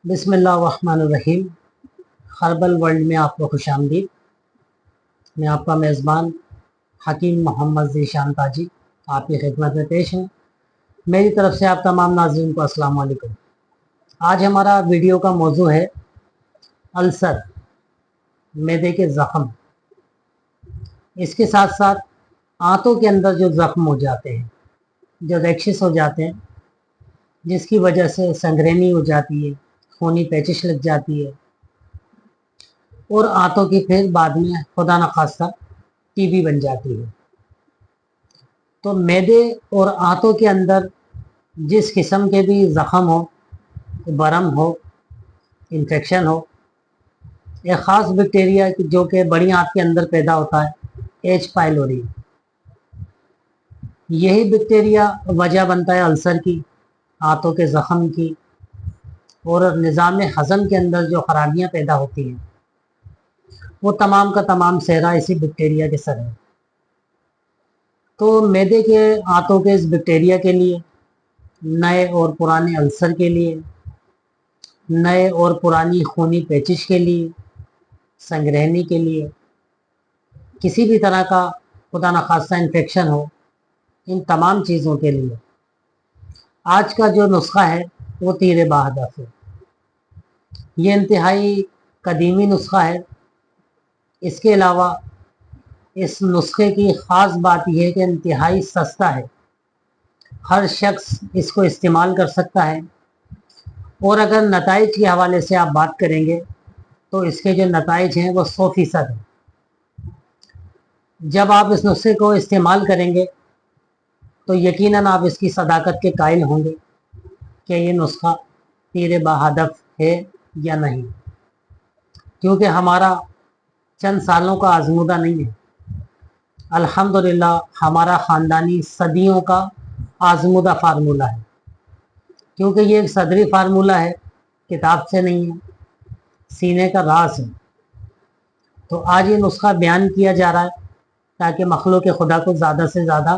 बिस्मिल्लाहिर्रहमानिर्रहीम। Herbal world में आपको खुश आमदीद। मैं आपका मेज़बान हकीम मोहम्मद ज़ीशान ताजी आपकी खिदमत में पेश हूँ। मेरी तरफ से आप तमाम नाज़रीन को अस्सलाम वालेकुम। आज हमारा वीडियो का मौजू है अल्सर, मैदे के ज़ख़म। इसके साथ साथ आंतों के अंदर जो ज़ख़म हो जाते हैं, जो रैशेस हो जाते हैं, जिसकी वजह से संगरेनी हो जाती है, खूनी पैचिश लग जाती है और आंतों की फिर बाद में खुदा न खास्ता टीबी बन जाती है। तो मैदे और आंतों के अंदर जिस किस्म के भी ज़ख़म हो, बरम हो, इन्फेक्शन हो, एक ख़ास बैक्टीरिया जो कि बड़ी आंत के अंदर पैदा होता है, एच पाइलोरी, यही बैक्टीरिया वजह बनता है अल्सर की, आंतों के ज़ख़म की, और निज़ाम हज़म के अंदर जो खराबियाँ पैदा होती हैं वो तमाम का तमाम सेहरा इसी बैक्टीरिया के सर है। तो मैदे के आंतों के इस बैक्टीरिया के लिए, नए और पुराने अल्सर के लिए, नए और पुरानी खूनी पेचिश के लिए, संगरहनी के लिए, किसी भी तरह का खुदा न खास्ता इन्फेक्शन हो, इन तमाम चीज़ों के लिए आज का जो नुस्खा है वो तीर बहादफ है। ये इंतहाई कदीमी नुस्खा है। इसके अलावा इस नुस्खे की ख़ास बात यह है कि इंतहाई सस्ता है, हर शख्स इसको इस्तेमाल कर सकता है। और अगर नताइज के हवाले से आप बात करेंगे तो इसके जो नताइज हैं वो 100% हैं। जब आप इस नुस्खे को इस्तेमाल करेंगे तो यकीनन आप इसकी सदाकत के कायल होंगे कि ये नुस्खा तीर बहादफ है या नहीं, क्योंकि हमारा चंद सालों का आजमूदा नहीं है। अल्हम्दुलिल्लाह हमारा ख़ानदानी सदियों का आजमूदा फार्मूला है, क्योंकि ये एक सदरी फार्मूला है, किताब से नहीं है, सीने का राज है। तो आज ये नुस्खा बयान किया जा रहा है ताकि मखलूक खुदा को ज़्यादा से ज़्यादा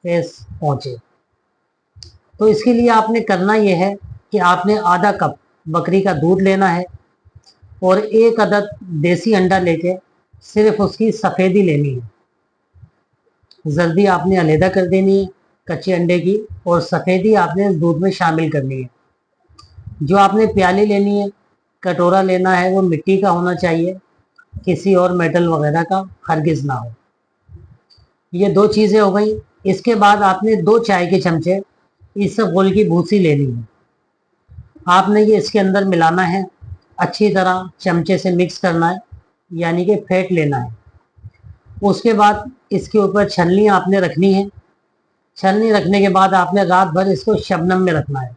फैज़ पहुँचे। तो इसके लिए आपने करना यह है कि आपने आधा कप बकरी का दूध लेना है और एक अदद देसी अंडा लेके सिर्फ उसकी सफ़ेदी लेनी है। जर्दी आपने अलहदा कर देनी है कच्चे अंडे की, और सफ़ेदी आपने दूध में शामिल करनी है। जो आपने प्याली लेनी है, कटोरा लेना है, वो मिट्टी का होना चाहिए, किसी और मेटल वगैरह का हरगिज़ ना हो। ये दो चीज़ें हो गई। इसके बाद आपने 2 चाय के चमचे इसबगोल की भूसी लेनी है। आपने ये इसके अंदर मिलाना है, अच्छी तरह चमचे से मिक्स करना है, यानी कि फेंट लेना है। उसके बाद इसके ऊपर छलनी आपने रखनी है। छलनी रखने के बाद आपने रात भर इसको शबनम में रखना है।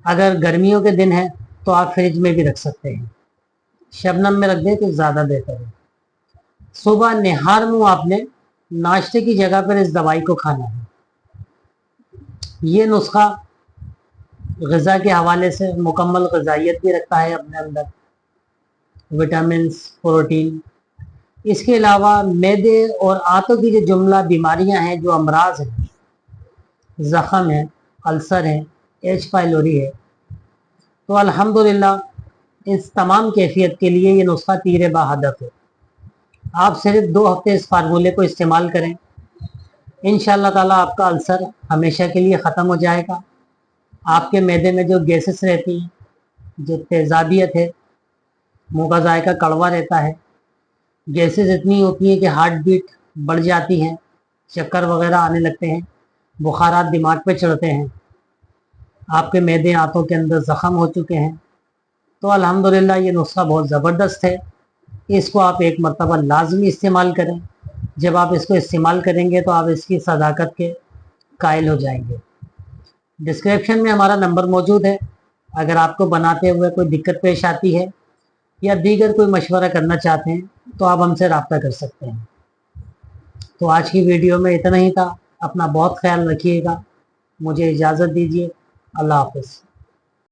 अगर गर्मियों के दिन है तो आप फ्रिज में भी रख सकते हैं, शबनम में रख दें तो ज़्यादा बेहतर है। सुबह निहार मुँह आपने नाश्ते की जगह पर इस दवाई को खाना है। ये नुस्खा ग़िज़ा के हवाले से मुकम्मल ग़िज़ाइयत भी रखता है अपने अंदर, विटामिन्स, प्रोटीन। इसके अलावा मैदे और आंतों की जो जुमला बीमारियां हैं, जो अमराज हैं, ज़ख़म है, अल्सर है, एच पाइलोरी है, तो अल्हम्दुलिल्लाह इस तमाम कैफियत के लिए ये नुस्खा तीर बहादफ है। आप सिर्फ 2 हफ्ते इस फार्मूले को इस्तेमाल करें, इंशाअल्लाह ताला आपका अल्सर हमेशा के लिए ख़त्म हो जाएगा। आपके मैदे में जो गैसेस रहती हैं, जो तेज़ाबियत है, मुँह का जायका कड़वा रहता है, गैसेस इतनी होती हैं कि हार्ट बीट बढ़ जाती हैं, चक्कर वगैरह आने लगते हैं, बुखारात दिमाग पे चढ़ते हैं, आपके मैदे आंतों के अंदर ज़ख़म हो चुके हैं, तो अल्हम्दुलिल्लाह ये नुस्खा बहुत ज़बरदस्त है। इसको आप एक मरतबा लाजमी इस्तेमाल करें। जब आप इसको इस्तेमाल करेंगे तो आप इसकी सदाकत के कायल हो जाएंगे। डिस्क्रिप्शन में हमारा नंबर मौजूद है। अगर आपको बनाते हुए कोई दिक्कत पेश आती है या दीगर कोई मशवरा करना चाहते हैं तो आप हमसे रब्ता कर सकते हैं। तो आज की वीडियो में इतना ही था। अपना बहुत ख्याल रखिएगा। मुझे इजाज़त दीजिए। अल्लाह हाफ़िज़।